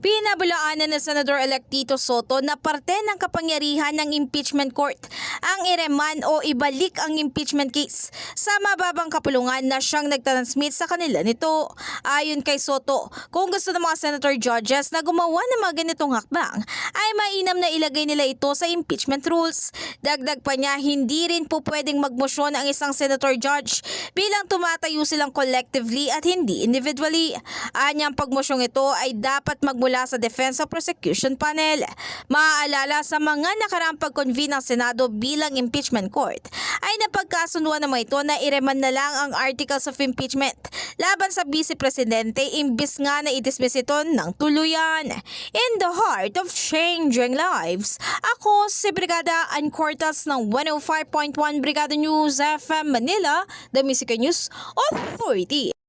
Pinabulaanan ng Senador-elect Tito Soto na parte ng kapangyarihan ng impeachment court ang ireman o ibalik ang impeachment case sa mababang kapulungan na siyang nagtransmit sa kanila nito. Ayon kay Soto, kung gusto ng mga senator judges na gumawa ng mga ganitong hakbang, ay mainam na ilagay nila ito sa impeachment rules. Dagdag pa niya, hindi rin po pwedeng magmosyon ang isang senator judge bilang tumatayo silang collectively at hindi individually. Anyang pagmosyong ito ay dapat magmula sa Defense of Prosecution Panel. Maaalala sa mga nakaraang pag-convene ng Senado bilang impeachment court ay napagkasunduan naman ito na ireman na lang ang articles of impeachment laban sa Vice Presidente imbis nga na i-dismiss ito ng tuluyan. In the heart of changing lives, ako si Brigada Ann Cortas ng 105.1 Brigada News FM Manila, the Music News Authority.